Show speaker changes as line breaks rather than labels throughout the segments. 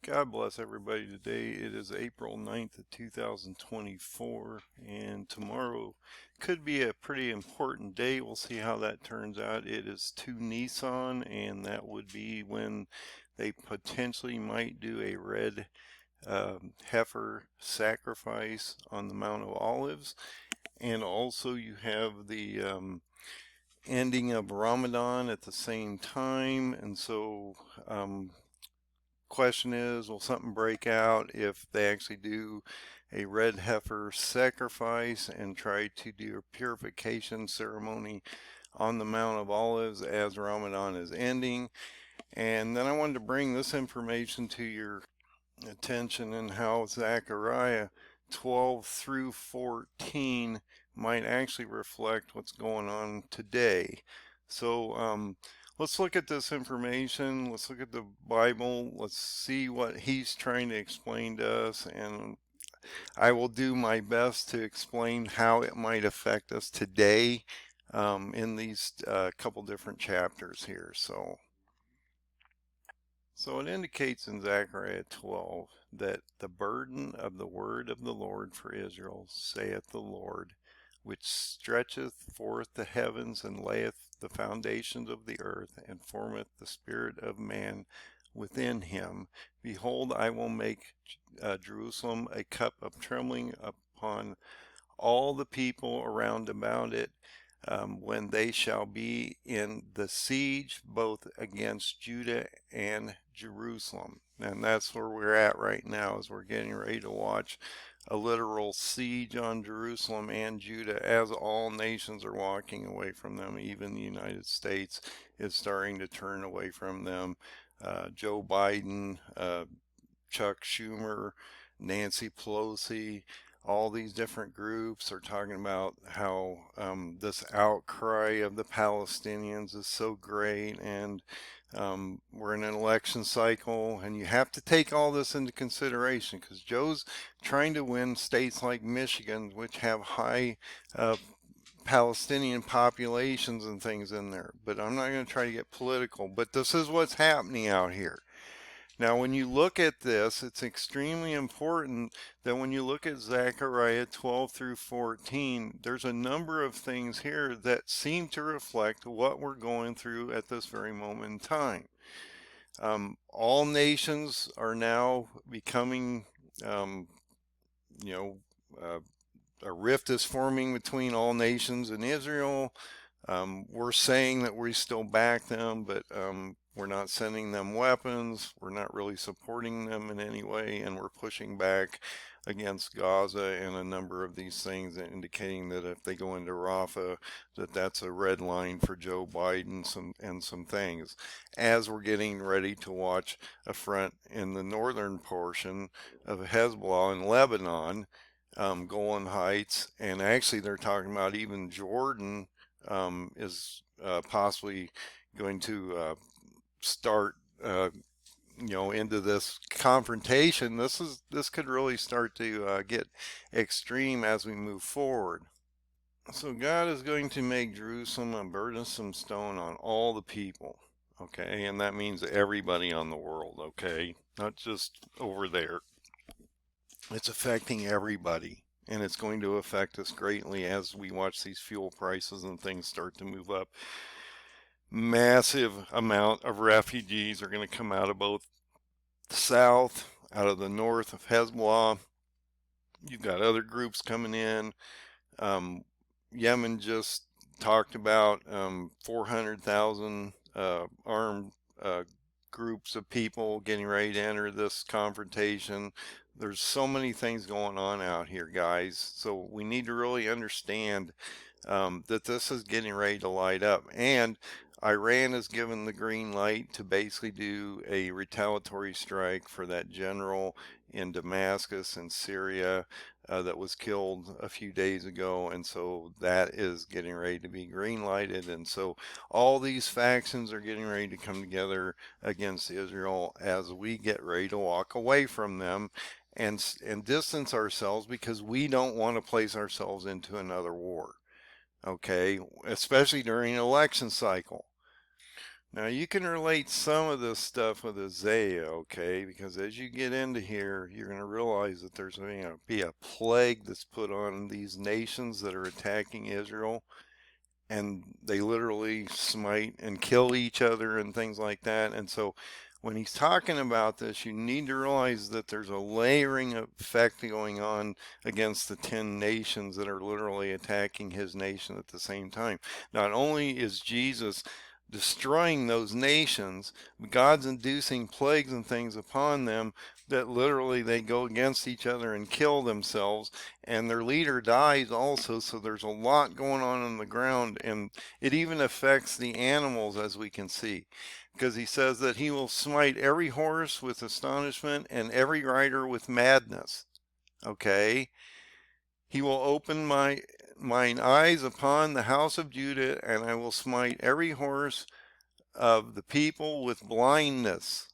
God bless everybody today. It is April 9th of 2024, and tomorrow could be a pretty important day. We'll see how that turns out. It is to Nisan, and that would be when they potentially might do a red heifer sacrifice on the Mount of Olives. And also you have the ending of Ramadan at the same time, and so question is, will something break out if they actually do a red heifer sacrifice and try to do a purification ceremony on the Mount of Olives as Ramadan is ending? And then I wanted to bring this information to your attention and how Zechariah 12 through 14 might actually reflect what's going on today. So let's look at this information. Let's look at the Bible. Let's see what he's trying to explain to us. And I will do my best to explain how it might affect us today in these couple different chapters here. So it indicates in Zechariah 12 that the burden of the word of the Lord for Israel, saith the Lord, which stretcheth forth the heavens and layeth the foundations of the earth and formeth the spirit of man within him. Behold, I will make Jerusalem a cup of trembling upon all the people around about it, when they shall be in the siege both against Judah and Jerusalem. And that's where we're at right now, as we're getting ready to watch a literal siege on Jerusalem and Judah as all nations are walking away from them. Even the United States is starting to turn away from them. Joe Biden, Chuck Schumer, Nancy Pelosi, all these different groups are talking about how this outcry of the Palestinians is so great, and we're in an election cycle, and you have to take all this into consideration because Joe's trying to win states like Michigan, which have high Palestinian populations and things in there. But I'm not going to try to get political, but this is what's happening out here. Now, when you look at this, it's extremely important that when you look at Zechariah 12 through 14, there's a number of things here that seem to reflect what we're going through at this very moment in time. All nations are now becoming, um, you know, a rift is forming between all nations and Israel. We're saying that we still back them, but we're not sending them weapons. We're not really supporting them in any way, and we're pushing back against Gaza and a number of these things, indicating that if they go into Rafah, that's a red line for Joe Biden and some things. As we're getting ready to watch a front in the northern portion of Hezbollah in Lebanon, Golan Heights, and actually they're talking about even Jordan is possibly going to start, into this confrontation. This could really start to get extreme as we move forward. So God is going to make Jerusalem a burdensome stone on all the people. Okay, and that means everybody on the world. Okay, not just over there. It's affecting everybody. And it's going to affect us greatly as we watch these fuel prices and things start to move up. Massive amount of refugees are going to come out of both the south, out of the north of Hezbollah. You've got other groups coming in. Yemen just talked about 400,000 armed groups of people getting ready to enter this confrontation. There's so many things going on out here, guys. So we need to really understand that this is getting ready to light up. And Iran has given the green light to basically do a retaliatory strike for that general in Damascus in Syria that was killed a few days ago. And so that is getting ready to be green lighted. And so all these factions are getting ready to come together against Israel as we get ready to walk away from them and distance ourselves because we don't want to place ourselves into another war. Okay, especially during an election cycle. Now you can relate some of this stuff with Isaiah, okay? Because as you get into here, you're going to realize that there's going to be a plague that's put on these nations that are attacking Israel, and they literally smite and kill each other and things like that. And so when he's talking about this, you need to realize that there's a layering effect going on against the 10 nations that are literally attacking his nation at the same time. Not only is Jesus destroying those nations, God's inducing plagues and things upon them that literally they go against each other and kill themselves, and their leader dies also. So there's a lot going on the ground, and it even affects the animals, as we can see, because he says that he will smite every horse with astonishment and every rider with madness. Okay, he will open mine eyes upon the house of Judah, and I will smite every horse of the people with blindness.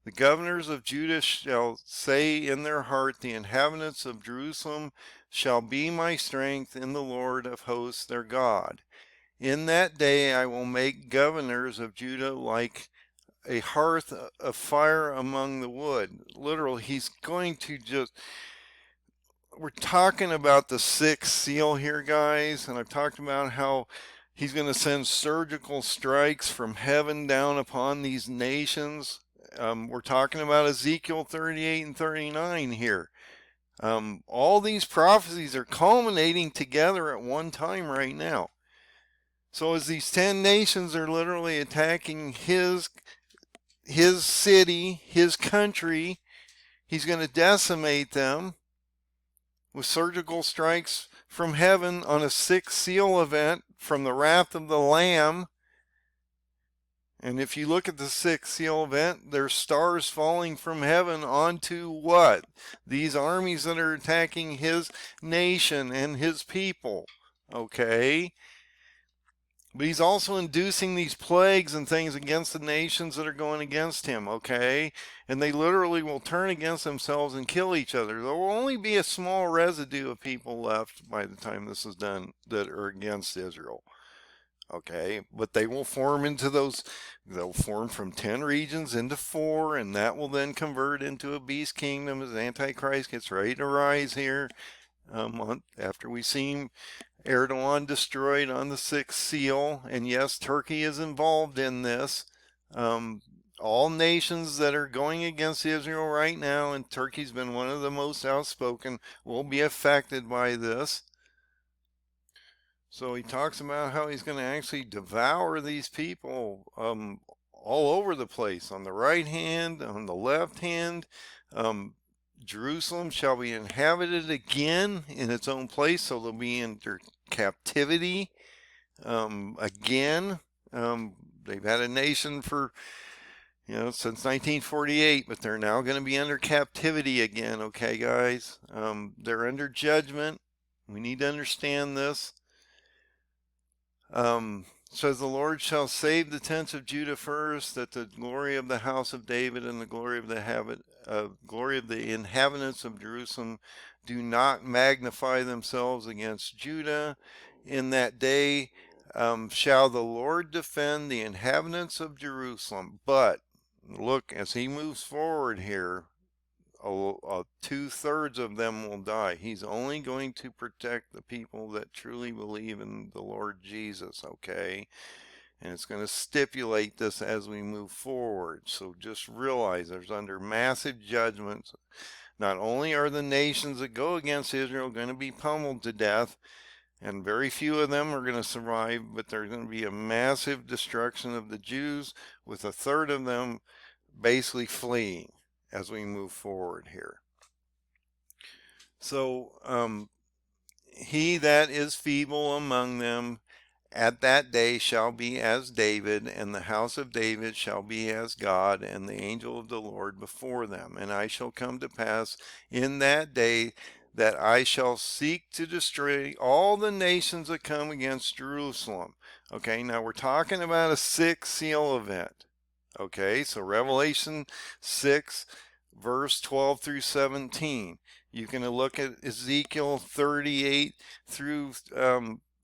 The governors of Judah shall say in their heart, the inhabitants of Jerusalem shall be my strength in the Lord of hosts their God. In that day I will make governors of Judah like a hearth of fire among the wood. Literally, he's going to just, we're talking about the sixth seal here, guys, and I've talked about how he's going to send surgical strikes from heaven down upon these nations. We're talking about Ezekiel 38 and 39 here. All these prophecies are culminating together at one time right now. So as these 10 nations are literally attacking his city, his country, he's going to decimate them with surgical strikes from heaven on a sixth seal event from the wrath of the Lamb. And if you look at the sixth seal event, there's stars falling from heaven onto what? These armies that are attacking his nation and his people. Okay? But he's also inducing these plagues and things against the nations that are going against him, okay? And they literally will turn against themselves and kill each other. There will only be a small residue of people left by the time this is done that are against Israel, okay? But they will form into those, they'll form from 10 regions into 4, and that will then convert into a beast kingdom as Antichrist gets ready to rise here after we see him Erdogan destroyed on the sixth seal, and yes, Turkey is involved in this. All nations that are going against Israel right now, and Turkey's been one of the most outspoken, will be affected by this. So he talks about how he's going to actually devour these people all over the place, on the right hand, on the left hand. Jerusalem shall be inhabited again in its own place, so they'll be under captivity again. They've had a nation for, since 1948, but they're now going to be under captivity again, okay, guys? They're under judgment. We need to understand this. Says the Lord shall save the tents of Judah first, that the glory of the house of David and the glory of the inhabitants of Jerusalem do not magnify themselves against Judah. In that day shall the Lord defend the inhabitants of Jerusalem. But look, as he moves forward here, 2/3 of them will die. He's only going to protect the people that truly believe in the Lord Jesus, okay? And it's going to stipulate this as we move forward. So just realize there's under massive judgments. Not only are the nations that go against Israel going to be pummeled to death, and very few of them are going to survive, but there's going to be a massive destruction of the Jews, with 1/3 of them basically fleeing as we move forward here. So he that is feeble among them at that day shall be as David, and the house of David shall be as God, and the angel of the Lord before them. And I shall come to pass in that day that I shall seek to destroy all the nations that come against Jerusalem. Okay, now we're talking about a sixth seal event. Okay, so Revelation 6, verse 12 through 17. You can look at Ezekiel 38 through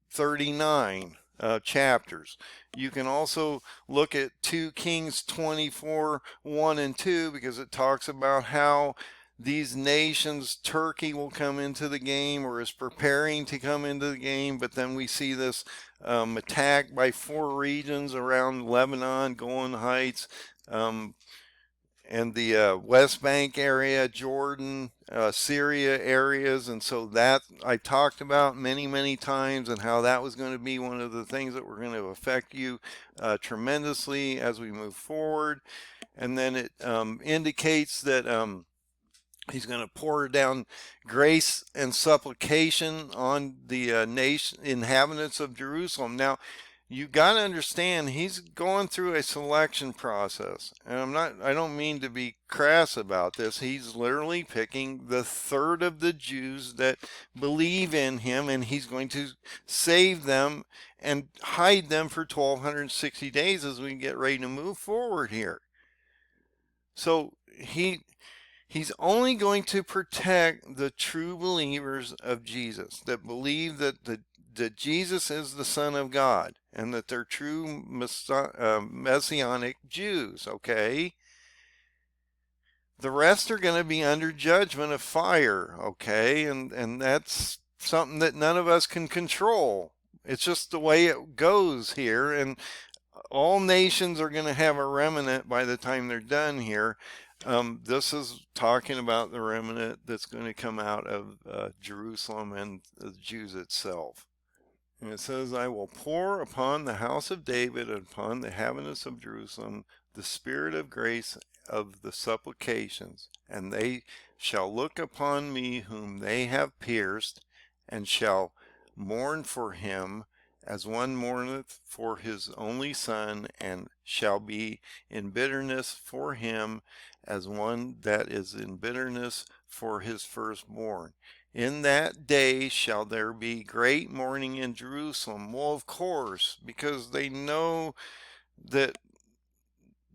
39. chapters. You can also look at 2 Kings 24, 1 and 2, because it talks about how these nations, Turkey will come into the game or is preparing to come into the game, but then we see this attack by 4 regions around Lebanon, Golan Heights, and the West Bank area, Jordan, Syria areas. And so that I talked about many, many times, and how that was going to be one of the things that were going to affect you tremendously as we move forward. And then it indicates that he's going to pour down grace and supplication on the nation, inhabitants of Jerusalem. Now, you got to understand, he's going through a selection process, and I don't mean to be crass about this. He's literally picking the third of the Jews that believe in him, and he's going to save them and hide them for 1260 days as we get ready to move forward here. So he's only going to protect the true believers of Jesus, that believe that Jesus is the Son of God, and that they're true Messianic Jews, okay? The rest are going to be under judgment of fire, okay? And that's something that none of us can control. It's just the way it goes here, and all nations are going to have a remnant by the time they're done here. This is talking about the remnant that's going to come out of Jerusalem and the Jews itself. And it says, I will pour upon the house of David and upon the inhabitants of Jerusalem the spirit of grace of the supplications, and they shall look upon me whom they have pierced, and shall mourn for him as one mourneth for his only son, and shall be in bitterness for him as one that is in bitterness for his firstborn. In that day shall there be great mourning in Jerusalem. Well, of course, because they know that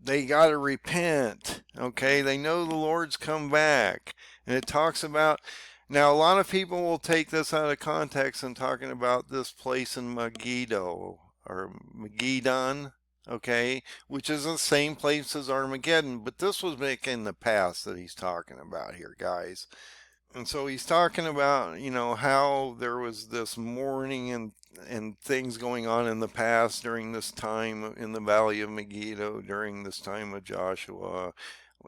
they got to repent, okay? They know the Lord's come back. And it talks about, now a lot of people will take this out of context and talking about this place in Megiddo, or Megiddon, okay? Which is the same place as Armageddon, but this was back in the past that he's talking about here, guys. And so he's talking about, how there was this mourning and things going on in the past during this time in the valley of Megiddo, during this time of Joshua,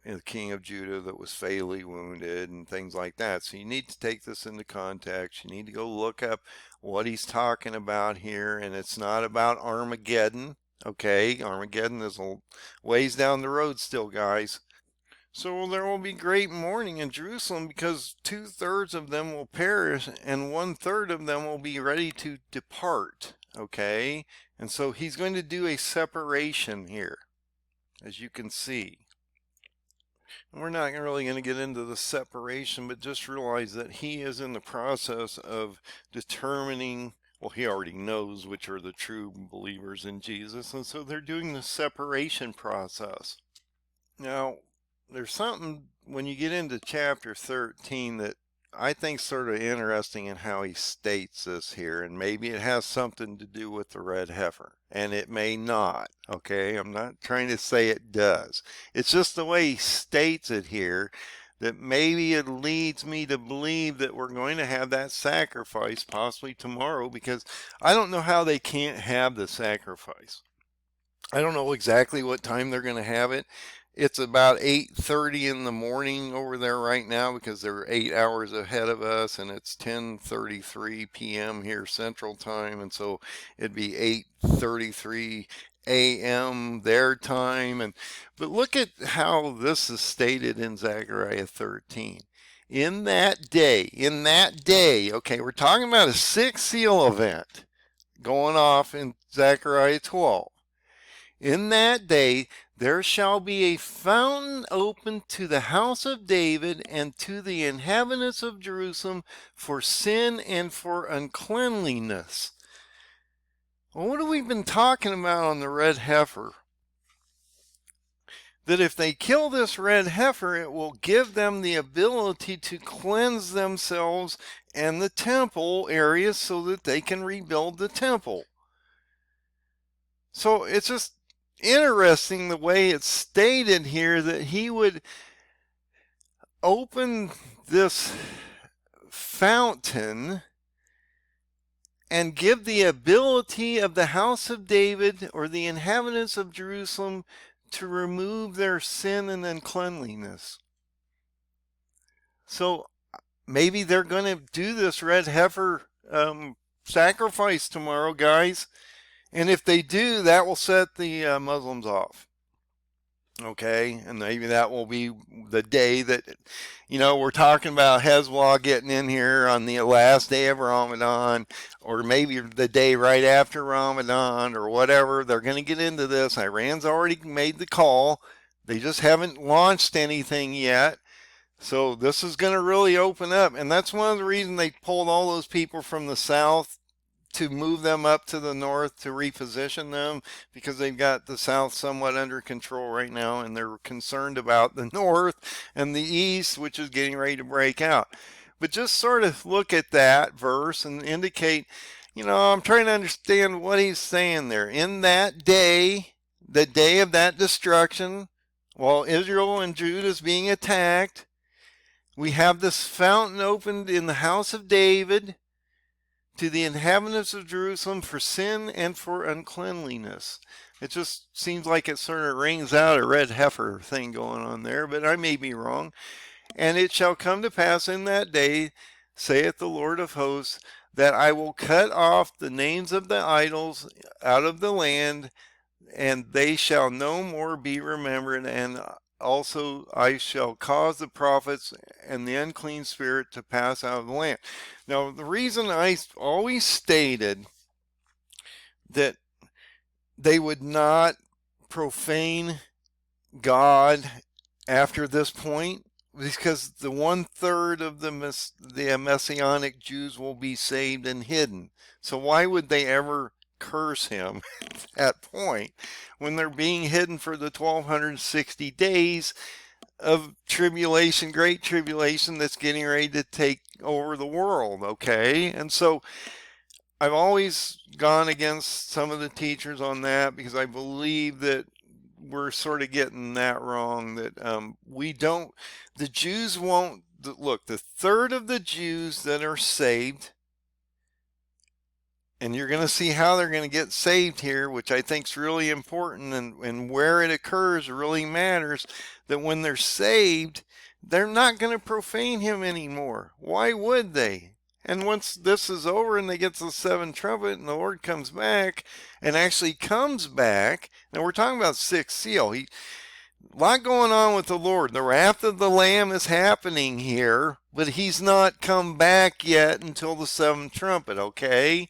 the king of Judah, that was fatally wounded and things like that. So you need to take this into context. You need to go look up what he's talking about here. And it's not about Armageddon. Okay, Armageddon is a ways down the road still, guys. So there will be great mourning in Jerusalem, because 2/3 of them will perish and 1/3 of them will be ready to depart. Okay, and so he's going to do a separation here, as you can see. And we're not really going to get into the separation, but just realize that he is in the process of determining, well, he already knows which are the true believers in Jesus, and so they're doing the separation process. Now, there's something when you get into chapter 13 that I think sort of interesting in how he states this here, and maybe it has something to do with the red heifer, and it may not, okay? I'm not trying to say it does. It's just the way he states it here that maybe it leads me to believe that we're going to have that sacrifice possibly tomorrow, because I don't know how they can't have the sacrifice. I don't know exactly what time they're going to have it. It's about 8:30 in the morning over there right now, because they're 8 hours ahead of us, and it's 10:33 p.m. here Central Time, and so it'd be 8:33 a.m. their time. But look at how this is stated in Zechariah 13. In that day, okay, we're talking about a 6 seal event going off in Zechariah 12. In that day there shall be a fountain opened to the house of David and to the inhabitants of Jerusalem for sin and for uncleanliness. Well, what have we been talking about on the red heifer? That if they kill this red heifer, it will give them the ability to cleanse themselves and the temple area so that they can rebuild the temple. So it's just interesting the way it's stated here that he would open this fountain and give the ability of the house of David or the inhabitants of Jerusalem to remove their sin and uncleanliness. So maybe they're going to do this red heifer sacrifice tomorrow, guys. And if they do, that will set the Muslims off. Okay, and maybe that will be the day that, we're talking about Hezbollah getting in here on the last day of Ramadan, or maybe the day right after Ramadan, or whatever. They're going to get into this. Iran's already made the call. They just haven't launched anything yet. So this is going to really open up. And that's one of the reasons they pulled all those people from the south to move them up to the north to reposition them, because they've got the south somewhat under control right now, and they're concerned about the north and the east, which is getting ready to break out. But just sort of look at that verse and indicate, I'm trying to understand what he's saying there. In that day, the day of that destruction, while Israel and Judah is being attacked, we have this fountain opened in the house of David to the inhabitants of Jerusalem for sin and for uncleanliness. It just seems like it sort of rings out a red heifer thing going on there, but I may be wrong. And it shall come to pass in that day, saith the Lord of hosts, that I will cut off the names of the idols out of the land, and they shall no more be remembered, and also I shall cause the prophets and the unclean spirit to pass out of the land. Now, the reason I always stated that they would not profane God after this point, because the 1/3 of the Messianic Jews will be saved and hidden. So why would they ever curse him at that point when they're being hidden for the 1260 days of tribulation, great tribulation that's getting ready to take over the world? Okay, and so I've always gone against some of the teachers on that, because I believe that we're sort of getting that wrong, that the Jews won't, look, the third of the Jews that are saved, and you're going to see how they're going to get saved here, which I think is really important, and where it occurs really matters, that when they're saved, they're not going to profane him anymore. Why would they? And once this is over and they get to the seventh trumpet and the Lord comes back, and actually comes back, now we're talking about sixth seal. A lot going on with the Lord. The wrath of the Lamb is happening here, but he's not come back yet until the seventh trumpet, okay?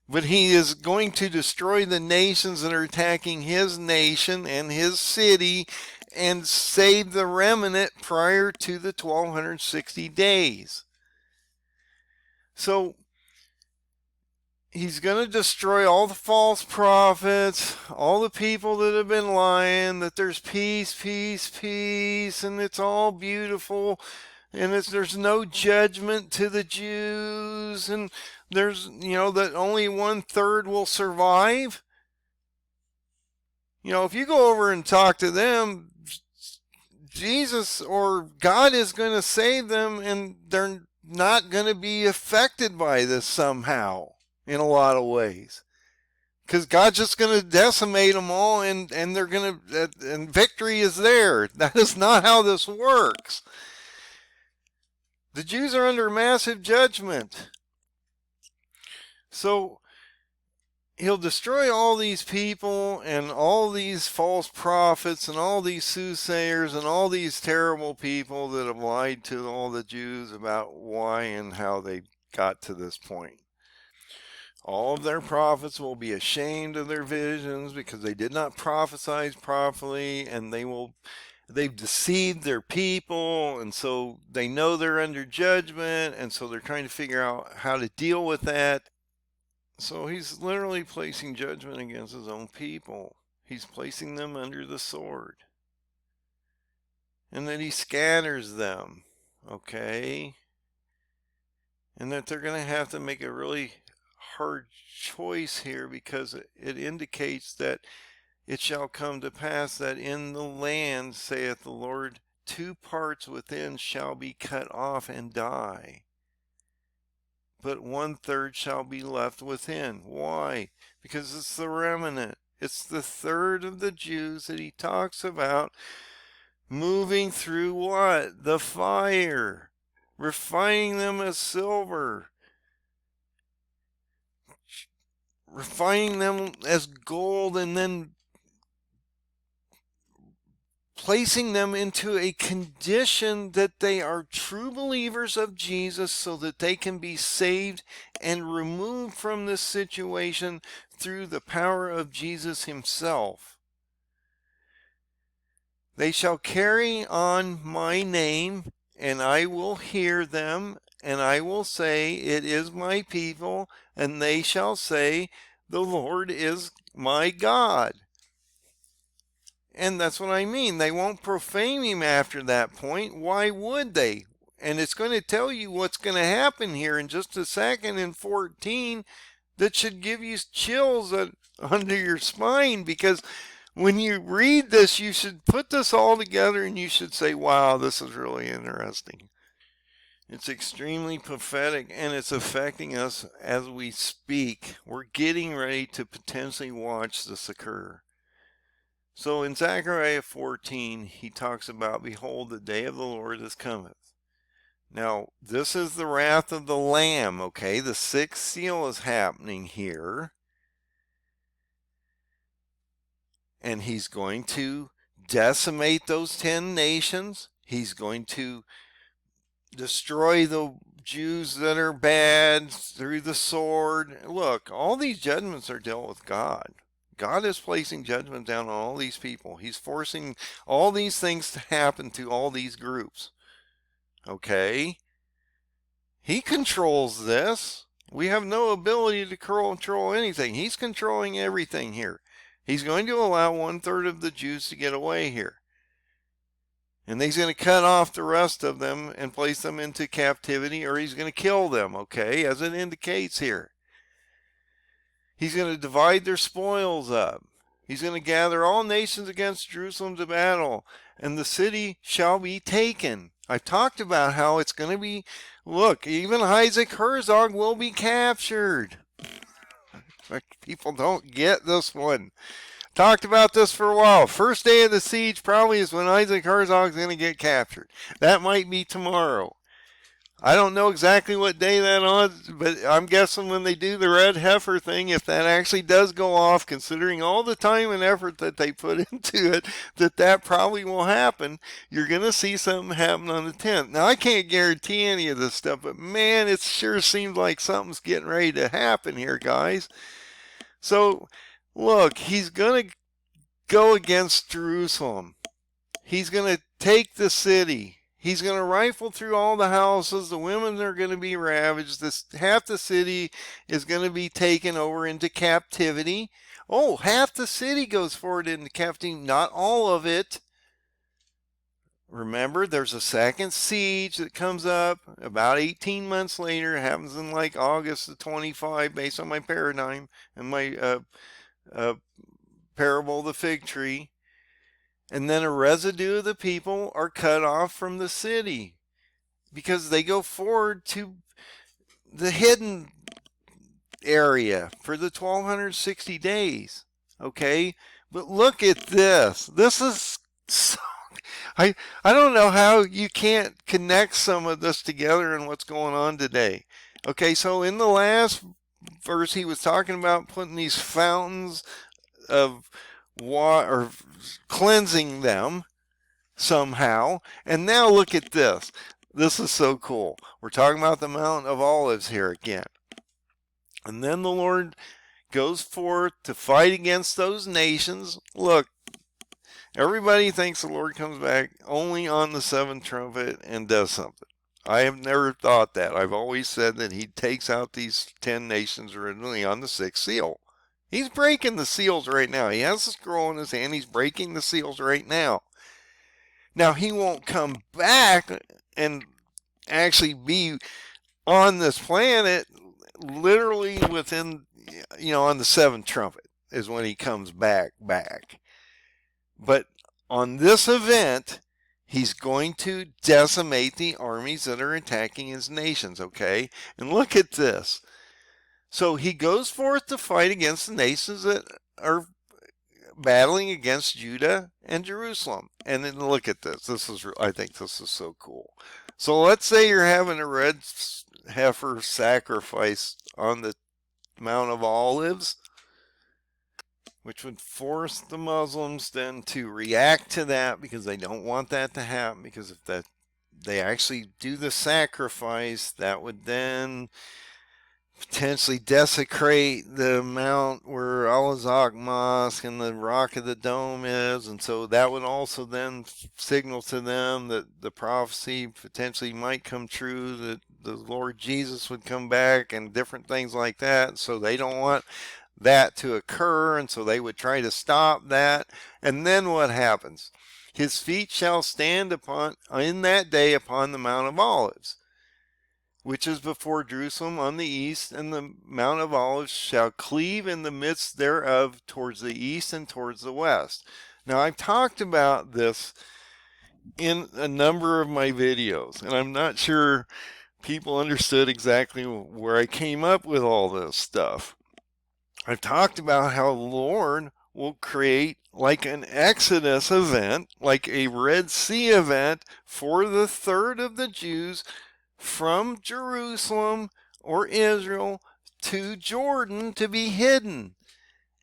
But he is going to destroy the nations that are attacking his nation and his city, and save the remnant prior to the 1260 days. So he's going to destroy all the false prophets, all the people that have been lying, that there's peace, peace, peace, and it's all beautiful, and there's no judgment to the Jews, and there's, that only 1/3 will survive. If you go over and talk to them, Jesus or God is going to save them, and they're not going to be affected by this somehow in a lot of ways, because God's just going to decimate them all, and they're going to, and victory is there. That is not how this works. The Jews are under massive judgment. So he'll destroy all these people and all these false prophets and all these soothsayers and all these terrible people that have lied to all the Jews about why and how they got to this point. All of their prophets will be ashamed of their visions, because they did not prophesy properly, and they've deceived their people, and so they know they're under judgment, and so they're trying to figure out how to deal with that. So he's literally placing judgment against his own people. He's placing them under the sword. And then he scatters them, okay? And that they're going to have to make a really hard choice here, because it indicates that it shall come to pass that in the land, saith the Lord, 2 parts within shall be cut off and die, but 1/3 shall be left within. Why? Because it's the remnant. It's the third of the Jews that he talks about moving through what? The fire, refining them as silver, refining them as gold, and then placing them into a condition that they are true believers of Jesus, so that they can be saved and removed from this situation through the power of Jesus himself. They shall carry on my name, and I will hear them, and I will say, it is my people, and they shall say, the Lord is my God. And that's what I mean. They won't profane him after that point. Why would they? And it's going to tell you what's going to happen here in just a second in 14, that should give you chills under your spine, because when you read this, you should put this all together and you should say, wow, this is really interesting. It's extremely prophetic, and it's affecting us as we speak. We're getting ready to potentially watch this occur. So in Zechariah 14, he talks about, behold, the day of the Lord is cometh. Now, this is the wrath of the Lamb, okay? The 6th seal is happening here. And he's going to decimate those 10 nations. He's going to destroy the Jews that are bad through the sword. Look, all these judgments are dealt with God. God is placing judgment down on all these people. He's forcing all these things to happen to all these groups. Okay? He controls this. We have no ability to control anything. He's controlling everything here. He's going to allow 1/3 of the Jews to get away here. And he's going to cut off the rest of them and place them into captivity, or he's going to kill them, okay, as it indicates here. He's going to divide their spoils up. He's going to gather all nations against Jerusalem to battle, and the city shall be taken. I've talked about how it's going to be, look, even Isaac Herzog will be captured. People don't get this one. Talked about this for a while. First day of the siege probably is when Isaac Herzog's going to get captured. That might be tomorrow. I don't know exactly what day that is, but I'm guessing when they do the Red Heifer thing, if that actually does go off, considering all the time and effort that they put into it, that probably will happen. You're going to see something happen on the 10th. Now, I can't guarantee any of this stuff, but man, it sure seems like something's getting ready to happen here, guys. So, look, he's going to go against Jerusalem. He's going to take the city. He's going to rifle through all the houses. The women are going to be ravaged. Half the city is going to be taken over into captivity. Oh, half the city goes forward into captivity. Not all of it. Remember, there's a second siege that comes up about 18 months later. It happens in like August of 25, based on my paradigm and my parable of the fig tree. And then a residue of the people are cut off from the city because they go forward to the hidden area for the 1260 days. Okay? But look at this. This is so, I don't know how you can't connect some of this together and what's going on today. Okay, so in the last verse, he was talking about putting these fountains of water, or cleansing them somehow. And now look at this. This is so cool. We're talking about the Mount of Olives here again. And then the Lord goes forth to fight against those nations. Look, everybody thinks the Lord comes back only on the 7th trumpet and does something. I have never thought that. I've always said that he takes out these 10 nations originally on the 6th seal. He's breaking the seals right now. He has the scroll in his hand. He's breaking the seals right now. Now, he won't come back and actually be on this planet literally within, on the seventh trumpet is when he comes back. But on this event, he's going to decimate the armies that are attacking his nations, okay? And look at this. So he goes forth to fight against the nations that are battling against Judah and Jerusalem. And then look at this. I think this is so cool. So let's say you're having a red heifer sacrifice on the Mount of Olives, which would force the Muslims then to react to that, because they don't want that to happen, because if that they actually do the sacrifice, that would then potentially desecrate the mount where Al-Azhar Mosque and the Rock of the Dome is, and so that would also then signal to them that the prophecy potentially might come true, that the Lord Jesus would come back and different things like that. So they don't want that to occur, and so they would try to stop that. And then what happens? His feet shall stand in that day upon the Mount of Olives, which is before Jerusalem on the east, and the Mount of Olives shall cleave in the midst thereof towards the east and towards the west. Now, I've talked about this in a number of my videos, and I'm not sure people understood exactly where I came up with all this stuff. I've talked about how the Lord will create like an Exodus event, like a Red Sea event for the third of the Jews from Jerusalem or Israel to Jordan to be hidden.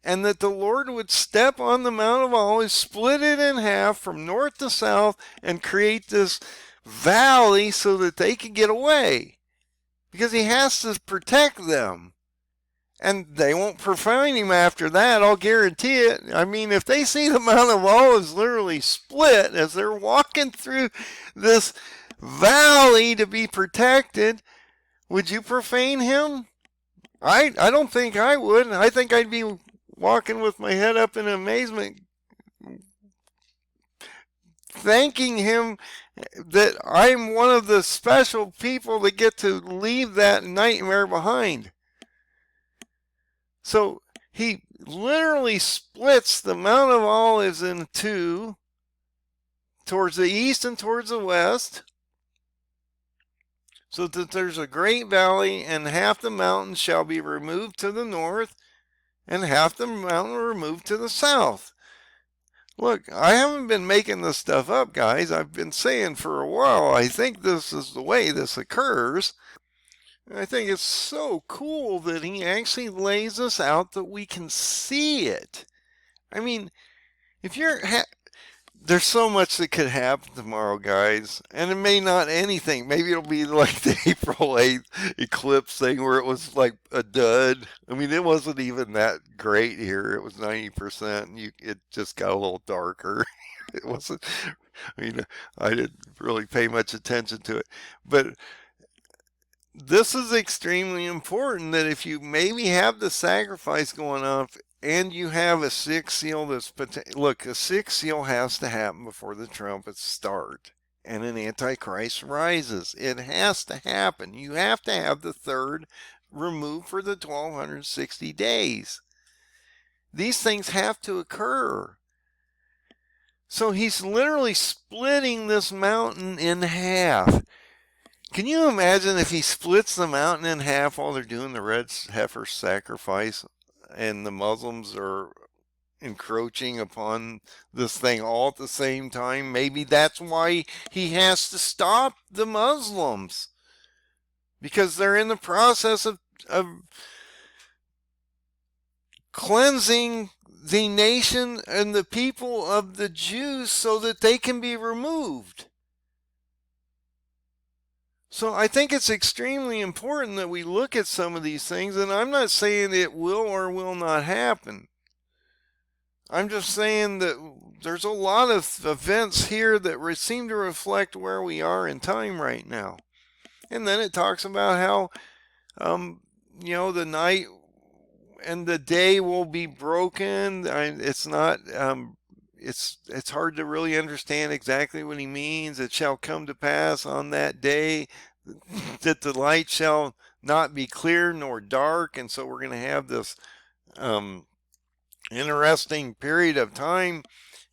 And that the Lord would step on the Mount of Olives, split it in half from north to south, and create this valley so that they could get away. Because he has to protect them. And they won't profane him after that, I'll guarantee it. I mean, if they see the Mount of Olives literally split as they're walking through this valley to be protected, would you profane him? I don't think I would. I think I'd be walking with my head up in amazement, thanking him that I'm one of the special people that get to leave that nightmare behind. So he literally splits the Mount of Olives in two, towards the east and towards the west, so that there's a great valley, and half the mountain shall be removed to the north, and half the mountain removed to the south. Look, I haven't been making this stuff up, guys. I've been saying for a while, I think this is the way this occurs. I think it's so cool that he actually lays this out that we can see it. I mean, if you're... there's so much that could happen tomorrow, guys. And it may not anything. Maybe it'll be like the April 8th eclipse thing where it was like a dud. I mean, it wasn't even that great here. It was 90%. And it just got a little darker. It wasn't... I mean, I didn't really pay much attention to it. But this is extremely important, that if you maybe have the sacrifice going on and you have a sixth seal look, a sixth seal has to happen before the trumpets start and an antichrist rises. It has to happen. You have to have the third removed for the 1260 days. These things have to occur. So he's literally splitting this mountain in half. Can you imagine if he splits the mountain in half while they're doing the red heifer sacrifice, and the Muslims are encroaching upon this thing all at the same time? Maybe that's why he has to stop the Muslims, because they're in the process of cleansing the nation and the people of the Jews so that they can be removed. So I think it's extremely important that we look at some of these things, and I'm not saying it will or will not happen. I'm just saying that there's a lot of events here that seem to reflect where we are in time right now. And then it talks about how, the night and the day will be broken. It's not... It's hard to really understand exactly what he means. It shall come to pass on that day that the light shall not be clear nor dark. And so we're going to have this interesting period of time.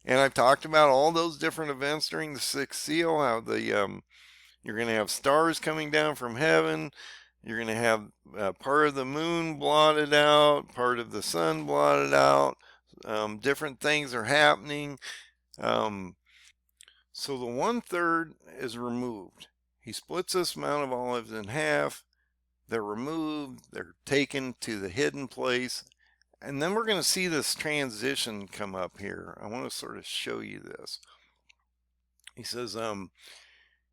And I've talked about all those different events during the sixth seal, how you're going to have stars coming down from heaven. You're going to have part of the moon blotted out, part of the sun blotted out. Different things are happening. So the 1/3 is removed. He splits this Mount of Olives in half. They're removed. They're taken to the hidden place. And then we're going to see this transition come up here. I want to sort of show you this. He says,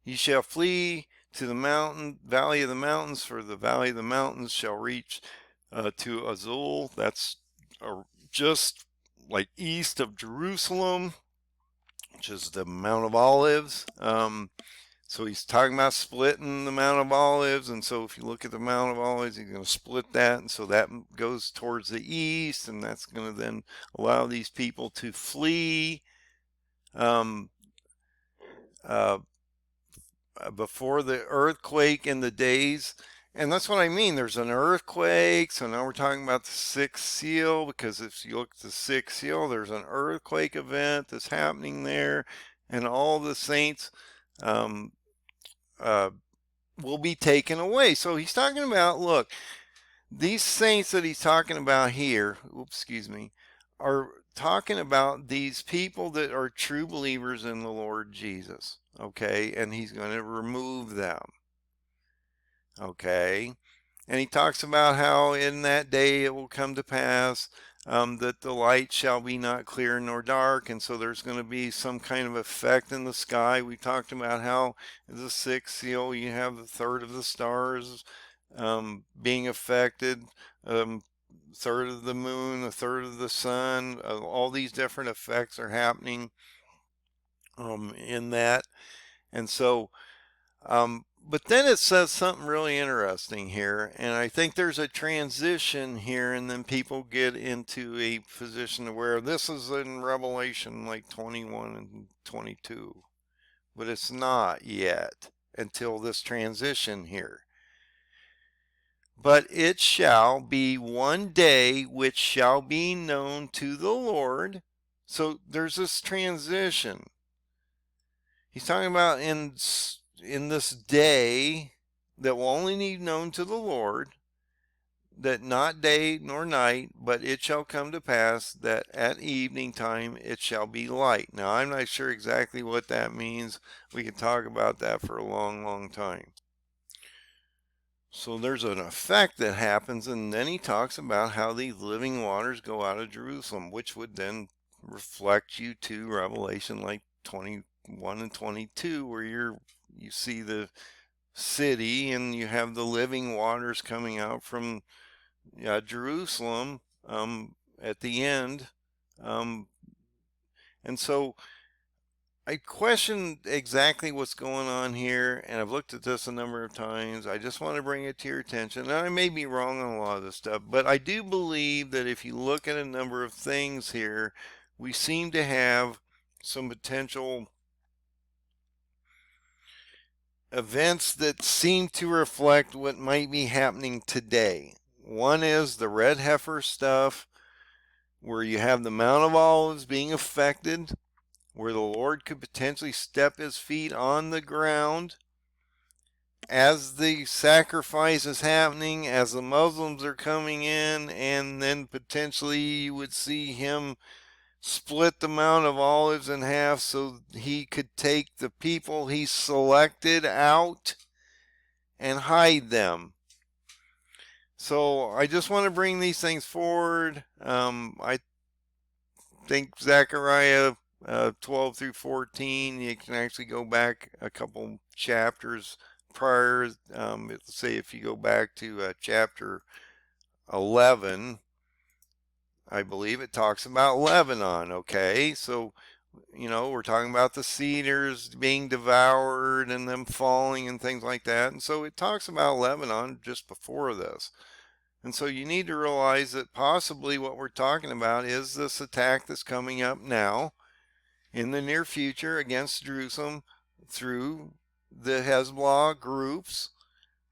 ye shall flee to the valley of the mountains, for the valley of the mountains shall reach to Azul. That's just like east of Jerusalem, which is the Mount of Olives. So he's talking about splitting the Mount of Olives. And so if you look at the Mount of Olives, he's going to split that. And so that goes towards the east. And that's going to then allow these people to flee before the earthquake in the days. And that's what I mean. There's an earthquake. So now we're talking about the sixth seal, because if you look at the sixth seal, there's an earthquake event that's happening there. And all the saints will be taken away. So he's talking about, look, these saints that he's talking about here, are talking about these people that are true believers in the Lord Jesus. Okay, and he's going to remove them. Okay, and he talks about how in that day it will come to pass that the light shall be not clear nor dark. And so there's going to be some kind of effect in the sky. We talked about how in the sixth seal you have the third of the stars being affected, third of the moon, a third of the sun. All these different effects are happening in that. And so but then it says something really interesting here, and I think there's a transition here, and then people get into a position where this is in Revelation like 21 and 22, but it's not yet until this transition here. But it shall be one day which shall be known to the Lord. So there's this transition. He's talking about in this day that will only be known to the Lord, that not day nor night, but it shall come to pass that at evening time it shall be light. Now, I'm not sure exactly what that means. We could talk about that for a long, long time. So there's an effect that happens, and then he talks about how these living waters go out of Jerusalem, which would then reflect you to Revelation like 21 and 22, where you see the city and you have the living waters coming out from Jerusalem at the end. And so I question exactly what's going on here, and I've looked at this a number of times. I just want to bring it to your attention. And I may be wrong on a lot of this stuff, but I do believe that if you look at a number of things here, we seem to have some potential events that seem to reflect what might be happening today. One is the red heifer stuff, where you have the Mount of Olives being affected, where the Lord could potentially step his feet on the ground as the sacrifice is happening, as the Muslims are coming in, and then potentially you would see him split the Mount of Olives in half so he could take the people he selected out and hide them. So I just want to bring these things forward. I think Zechariah 12 through 14, you can actually go back a couple chapters prior. Let's say if you go back to chapter 11, I believe it talks about Lebanon. Okay, so we're talking about the cedars being devoured and them falling and things like that. And so it talks about Lebanon just before this. And so you need to realize that possibly what we're talking about is this attack that's coming up now in the near future against Jerusalem through the Hezbollah groups.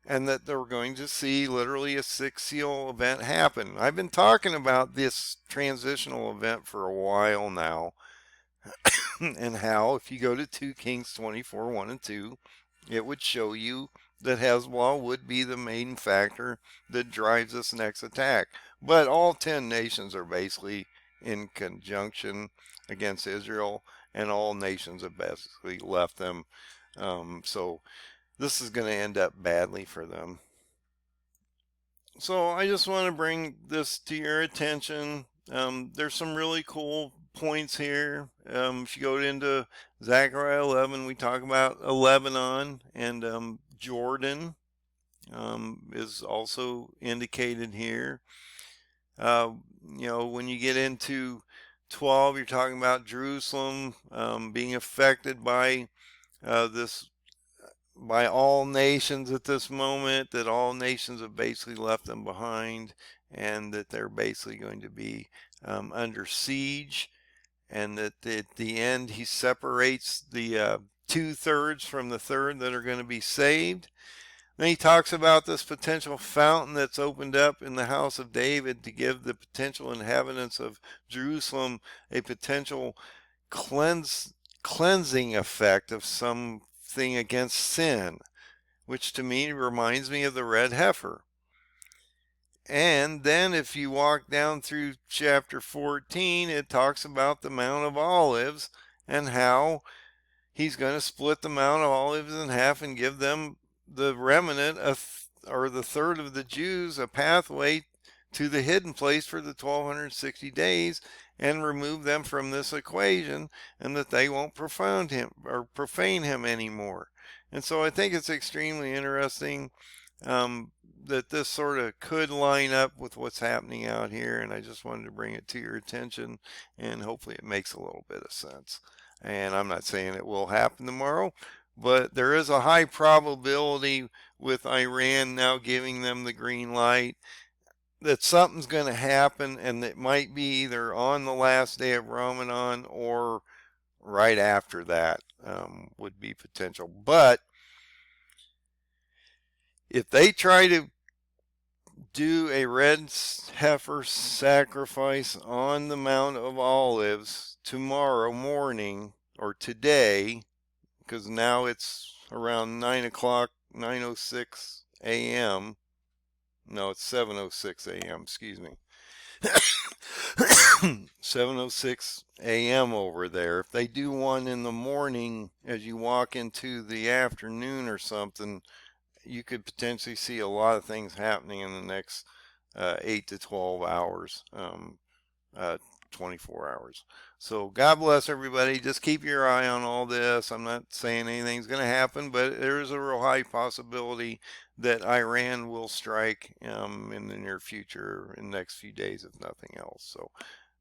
and that they're going to see literally a 6-seal event happen. I've been talking about this transitional event for a while now, and how if you go to 2 Kings 24, 1 and 2, it would show you that Hezbollah would be the main factor that drives this next attack. But all 10 nations are basically in conjunction against Israel, and all nations have basically left them. So this is going to end up badly for them. So I just want to bring this to your attention. There's some really cool points here. If you go into Zechariah 11, we talk about Lebanon, and Jordan is also indicated here. When you get into 12, you're talking about Jerusalem being affected by this, by all nations at this moment, that all nations have basically left them behind, and that they're basically going to be under siege, and that at the end he separates the 2/3 from the third that are going to be saved. Then he talks about this potential fountain that's opened up in the house of David to give the potential inhabitants of Jerusalem a potential cleansing effect of something against sin, which to me reminds me of the red heifer. And then if you walk down through chapter 14, it talks about the Mount of Olives and how he's going to split the Mount of Olives in half and give them, the remnant or the third of the Jews, a pathway to the hidden place for the 1260 days, and remove them from this equation, and that they won't profane him anymore. And so I think it's extremely interesting that this sort of could line up with what's happening out here, and I just wanted to bring it to your attention, and hopefully it makes a little bit of sense. And I'm not saying it will happen tomorrow, but there is a high probability with Iran now giving them the green light that something's going to happen, and it might be either on the last day of Ramadan or right after that would be potential. But if they try to do a red heifer sacrifice on the Mount of Olives tomorrow morning, or today, because now it's around 9 o'clock, 9:06 a.m. No, it's 7:06 a.m., excuse me. 7:06 a.m. over there. If they do one in the morning as you walk into the afternoon or something, you could potentially see a lot of things happening in the next 8 to 12 hours, 24 hours. So God bless everybody. Just keep your eye on all this. I'm not saying anything's going to happen, but there is a real high possibility that Iran will strike in the near future, in the next few days, if nothing else. So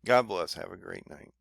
God bless. Have a great night.